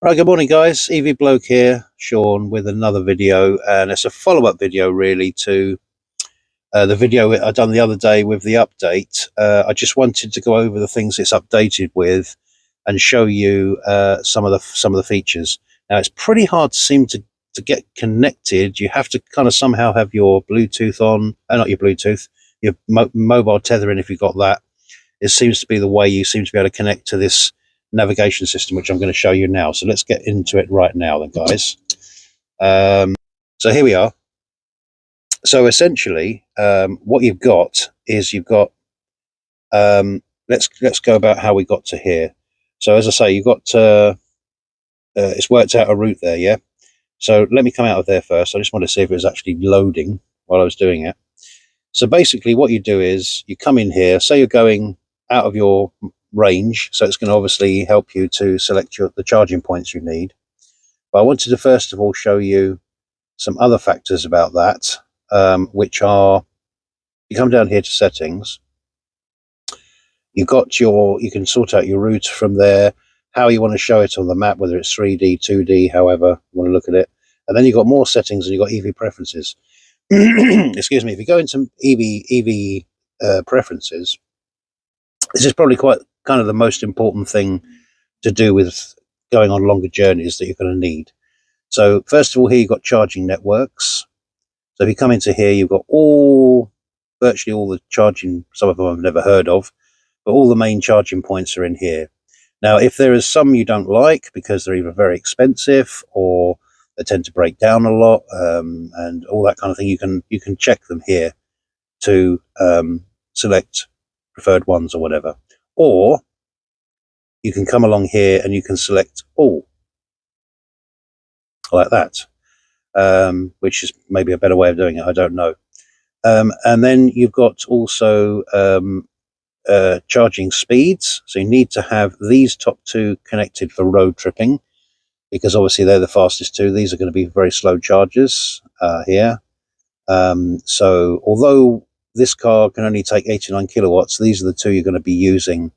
Right, good morning, guys. EV Bloke here, Sean, with another video, and it's a follow-up video, really, to the video I done the other day with the update. I just wanted to go over the things it's updated with, and show you some of the features. Now, it's pretty hard to seem to get connected. You have to kind of somehow have your Bluetooth on, not your Bluetooth, your mobile tethering if you've got that. It seems to be the way you seem to be able to connect to this navigation system, which I'm going to show you now. So let's get into it right now then, guys. So here we are. So essentially, what you've got is let's go about how we got to here. So as I say, you've got it's worked out a route there, yeah. So let me come out of there first. I just want to see if it was actually loading while I was doing it. So basically, what you do is you come in here. Say you're going out of your range, so it's going to obviously help you to select the charging points you need. But I wanted to first of all show you some other factors about that, which are, you come down here to settings, you can sort out your route from there, how you want to show it on the map, whether it's 3D, 2D, however you want to look at it. And then you've got more settings, and you've got EV preferences. Excuse me. If you go into EV preferences, this is probably quite kind of the most important thing to do with going on longer journeys that you're going to need. So first of all, here you've got charging networks. So if you come into here, you've got virtually all the charging, some of them I've never heard of, but all the main charging points are in here. Now, if there is some you don't like because they're either very expensive or they tend to break down a lot, and all that kind of thing, you can check them here to select preferred ones or whatever. Or you can come along here and you can select all, like that, which is maybe a better way of doing it, I don't know. And then you've got also charging speeds. So you need to have these top two connected for road tripping, because obviously they're the fastest two. These are going to be very slow chargers here. So although this car can only take 89 kilowatts, these are the two you're going to be using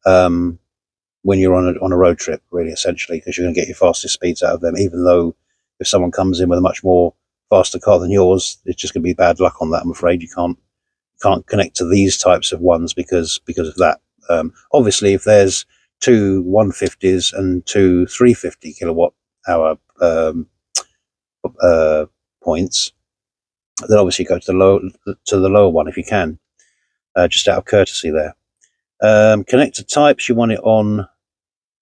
when you're on a road trip, really, essentially, because you're going to get your fastest speeds out of them. Even though if someone comes in with a much more faster car than yours, it's just going to be bad luck on that. I'm afraid you can't connect to these types of ones because of that. Obviously, if there's two 150s and two 350 kilowatt hour points, then obviously go to the lower one if you can, just out of courtesy there. Connector types, you want it on.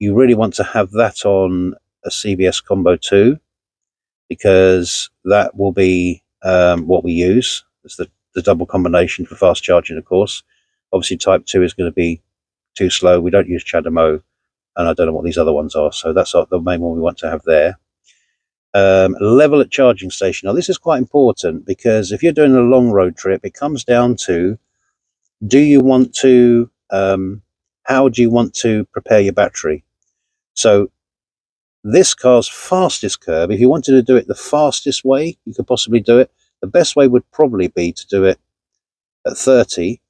You really want to have that on a CBS Combo 2, because that will be what we use. It's the double combination for fast charging, of course. Obviously, Type 2 is going to be too slow. We don't use CHAdeMO, and I don't know what these other ones are. So that's the main one we want to have there. Level at charging station. Now, this is quite important, because if you're doing a long road trip, it comes down to, do you want to, how do you want to prepare your battery? So this car's fastest curve, if you wanted to do it the fastest way you could possibly do it, the best way would probably be to do it at 30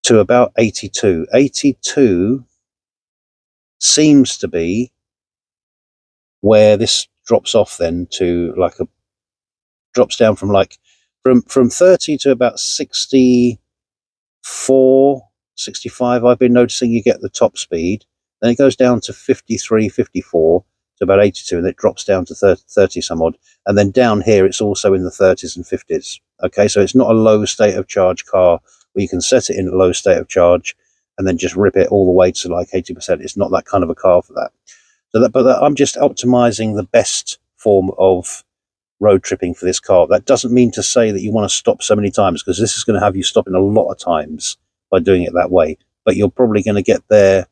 to about 82. 82 seems to be where this drops off then to drops down from from 30 to about 64, 65. I've been noticing you get the top speed. Then it goes down to 53, 54 to about 82, and it drops down to 30 some odd. And then down here, it's also in the 30s and 50s. Okay, so it's not a low state of charge car where you can set it in a low state of charge and then just rip it all the way to like 80%. It's not that kind of a car for that. But I'm just optimizing the best form of road tripping for this car. That doesn't mean to say that you want to stop so many times, because this is going to have you stopping a lot of times by doing it that way. But you're probably going to get there,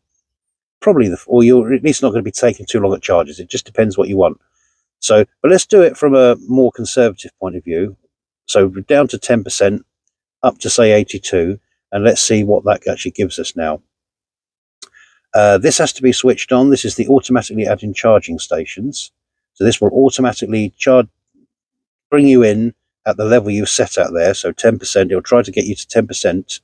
or you're at least not going to be taking too long at charges. It just depends what you want. So, but let's do it from a more conservative point of view. So down to 10%, up to say 82, and let's see what that actually gives us now. This has to be switched on. This is the automatically adding charging stations. So this will automatically bring you in at the level you've set out there. So 10%, it'll try to get you to 10%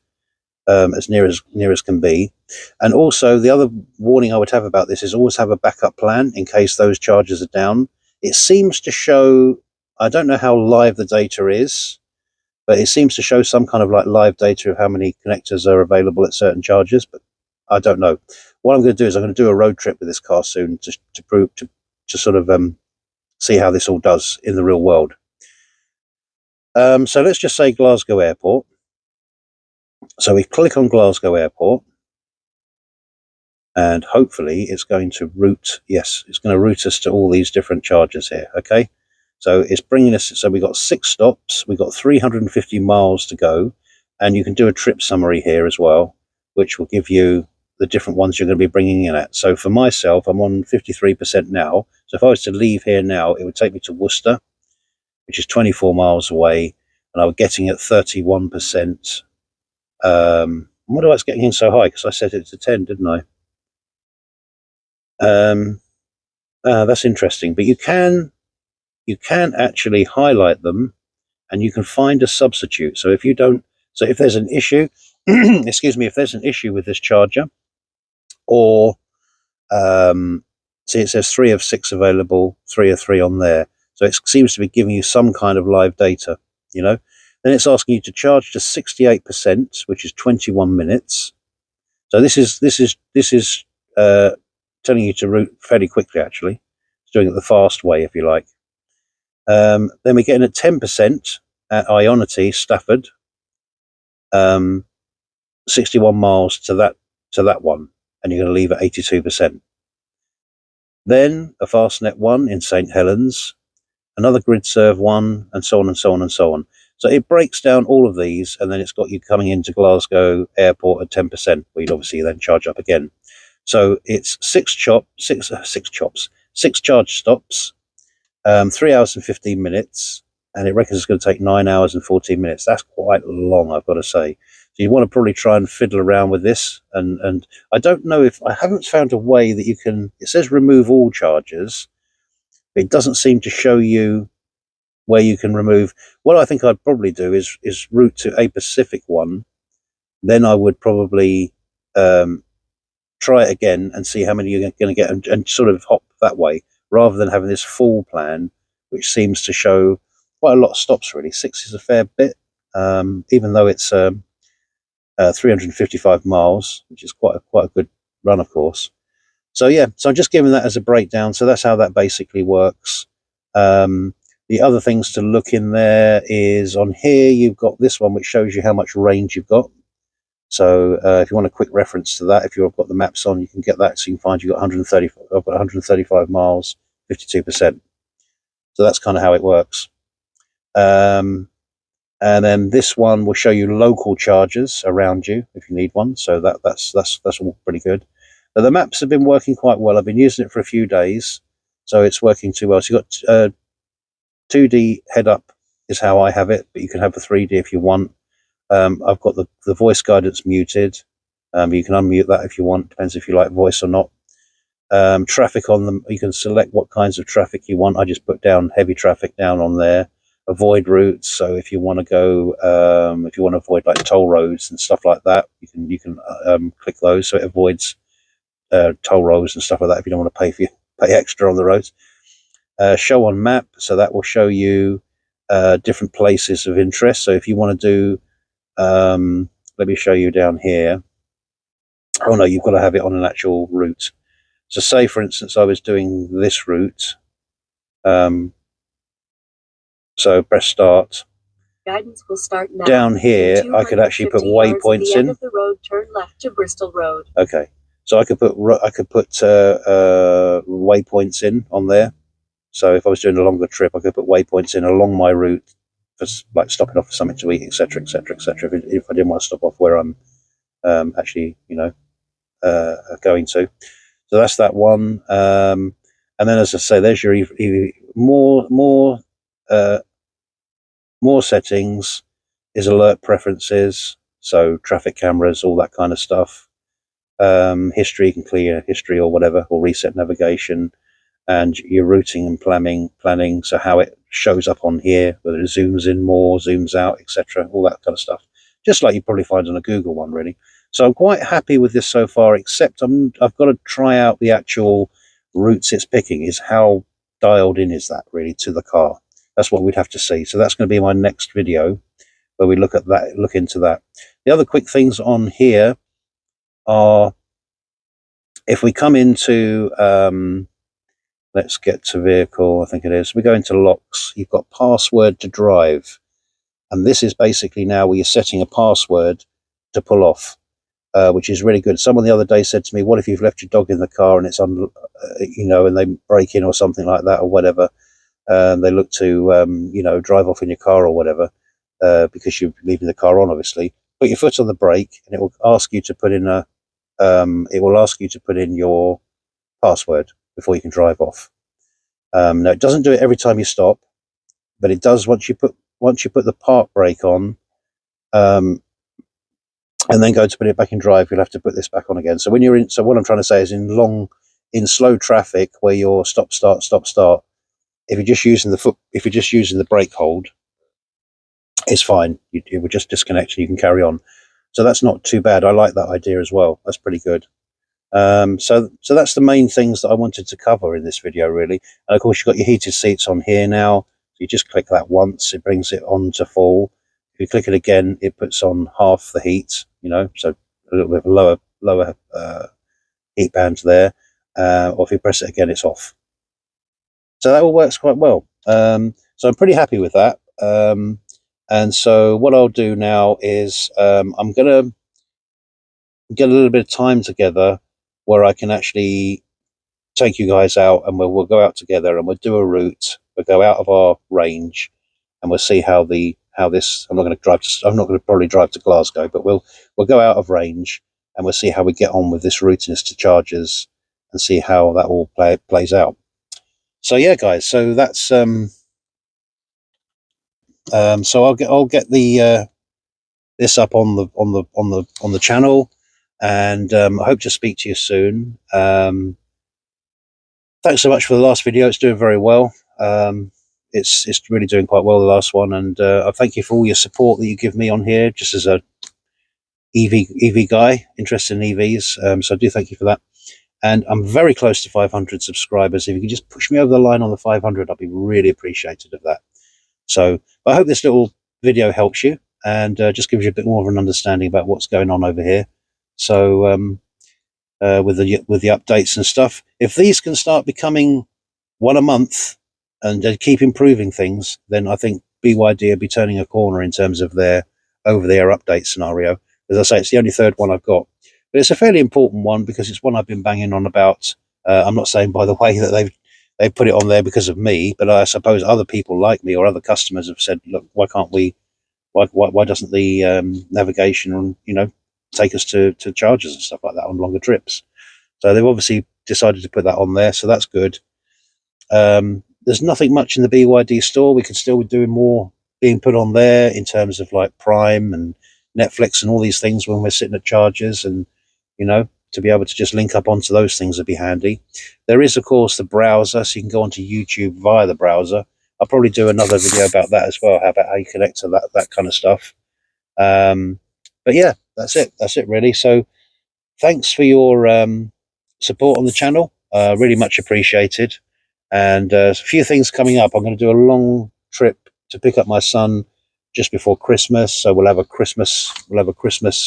as near as can be. And also, the other warning I would have about this is always have a backup plan in case those chargers are down. It seems to show, I don't know how live the data is, but it seems to show some kind of like live data of how many connectors are available at certain chargers, but I don't know. What I'm going to do is I'm going to do a road trip with this car soon to prove to sort of see how this all does in the real world. So let's just say Glasgow Airport. So we click on Glasgow Airport, and hopefully it's going to route. Yes, it's going to route us to all these different chargers here. Okay, so it's bringing us. So we got 6 stops. We got 350 miles to go, and you can do a trip summary here as well, which will give you the different ones you're going to be bringing in at. So for myself, I'm on 53% now. So if I was to leave here now, it would take me to Worcester, which is 24 miles away, and I was getting at 31%. What was getting in so high? Because I set it to 10, didn't I? That's interesting. But you can actually highlight them, and you can find a substitute. So if you don't, so if there's an issue, excuse me, if there's an issue with this charger, or see, it says 3 of 6 available, 3 of 3 on there. So it seems to be giving you some kind of live data, you know. Then it's asking you to charge to 68%, which is 21 minutes. So this is telling you to route fairly quickly. Actually, it's doing it the fast way, if you like. Then we're getting at 10% at Ionity, Stafford. 61 miles to that one, and you're going to leave at 82%. Then a Fastnet one in St Helens, another GridServe one, and so on and so on and so on. So it breaks down all of these, and then it's got you coming into Glasgow Airport at 10%, where you'd obviously then charge up again. So it's 6 charge stops, 3 hours and 15 minutes, and it reckons it's going to take 9 hours and 14 minutes. That's quite long, I've got to say. So you want to probably try and fiddle around with this, and I don't know if I haven't found a way that you can. It says remove all chargers, but it doesn't seem to show you where you can remove. What I think I'd probably do is route to a Pacific one. Then I would probably try it again and see how many you're going to get, and sort of hop that way, rather than having this full plan, which seems to show quite a lot of stops. Really, 6 is a fair bit, even though it's 355 miles, which is quite a good run, of course. So yeah, so I'm just giving that as a breakdown. So that's how that basically works. The other things to look in there is on here, you've got this one, which shows you how much range you've got. So if you want a quick reference to that, if you've got the maps on, you can get that. So you can find you've got 130, I've got 135 miles, 52%. So that's kind of how it works. And then this one will show you local chargers around you if you need one. So that's all pretty good. But the maps have been working quite well. I've been using it for a few days, so it's working too well. So you've got 2D head up is how I have it, but you can have the 3D if you want. I've got the voice guidance muted. You can unmute that if you want. Depends if you like voice or not. Traffic on them, you can select what kinds of traffic you want. I just put down heavy traffic down on there. Avoid routes. So if you want to go, if you want to avoid like toll roads and stuff like that, you can click those, so it avoids toll roads and stuff like that if you don't want to pay extra on the roads. Show on map, so that will show you different places of interest. So if you want to do, let me show you down here. Oh no, you've got to have it on an actual route. So say for instance I was doing this route, so press start. Guidance will start now. Down here I could actually put waypoints in. Of the road, turn left to Bristol Road. Okay, so I could put waypoints in on there. So if I was doing a longer trip, I could put waypoints in along my route, for like stopping off for something to eat, etc., etc., etc. If I didn't want to stop off where I'm actually, going to. So that's that one. And then, as I say, there's your more settings. Is alert preferences, so traffic cameras, all that kind of stuff. History, you can clear history or whatever, or reset navigation. And your routing and planning, so how it shows up on here, whether it zooms in more, zooms out, etc., all that kind of stuff. just like you probably find on a Google one, really. So I'm quite happy with this so far, except I've got to try out the actual routes it's picking. Is how dialed in is that really to the car? That's what we'd have to see. So that's going to be my next video where we look into that. The other quick things on here are, if we come into, let's get to vehicle, I think it is, we go into locks, you've got password to drive. And this is basically now where you're setting a password to pull off, which is really good. Someone the other day said to me, what if you've left your dog in the car and it's on, and they break in or something like that or whatever. They look to, drive off in your car or whatever, because you're leaving the car on, obviously. Put your foot on the brake and it will ask you to put in your password before you can drive off. Now it doesn't do it every time you stop, but it does once you put the park brake on, and then go to put it back in drive, you'll have to put this back on again. So when you're in, so what I'm trying to say is in slow traffic where you're stop start, if you're just using the brake hold, it's fine. It will just disconnect and you can carry on. So that's not too bad. I like that idea as well. That's pretty good. So that's the main things that I wanted to cover in this video, really. And of course, you've got your heated seats on here now. So you just click that once, it brings it on to full. If you click it again, it puts on half the heat, so a little bit of a lower heat band there. Or if you press it again, it's off. So that all works quite well. So I'm pretty happy with that. And so what I'll do now is I'm going to get a little bit of time together where I can actually take you guys out, and we'll go out together and we'll do a route. We'll go out of our range and we'll see how this. I'm not going to probably drive to Glasgow, but we'll go out of range and we'll see how we get on with this routiness to charges and see how that all plays out. So yeah, guys. So that's so I'll get the this up on the channel, and I hope to speak to you soon. Thanks so much for the last video. It's doing very well. It's really doing quite well, the last one, and I thank you for all your support that you give me on here, just as a EV guy interested in EVs. So I do thank you for that. And I'm very close to 500 subscribers. If you could just push me over the line on the 500, I'd be really appreciative of that. So I hope this little video helps you and just gives you a bit more of an understanding about what's going on over here. So with the updates and stuff, if these can start becoming one a month and keep improving things, then I think BYD will be turning a corner in terms of their over-the-air update scenario. As I say, it's the only third one I've got. But it's a fairly important one because it's one I've been banging on about. I'm not saying, by the way, that they've put it on there because of me, but I suppose other people like me or other customers have said, look, why can't we? Why doesn't the navigation, take us to charges and stuff like that on longer trips? So they've obviously decided to put that on there, so that's good. There's nothing much in the BYD store. We could still be doing more being put on there in terms of like Prime and Netflix and all these things when we're sitting at charges, and to be able to just link up onto those things would be handy. There is, of course, the browser, so you can go onto YouTube via the browser. I'll probably do another video about that as well, about how you connect to that kind of stuff. But yeah, that's it really. So thanks for your support on the channel, really much appreciated. And a few things coming up. I'm going to do a long trip to pick up my son just before Christmas, so we'll have a Christmas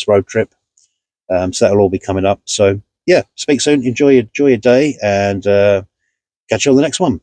road trip. So that'll all be coming up. So yeah, speak soon. Enjoy your day, and catch you on the next one.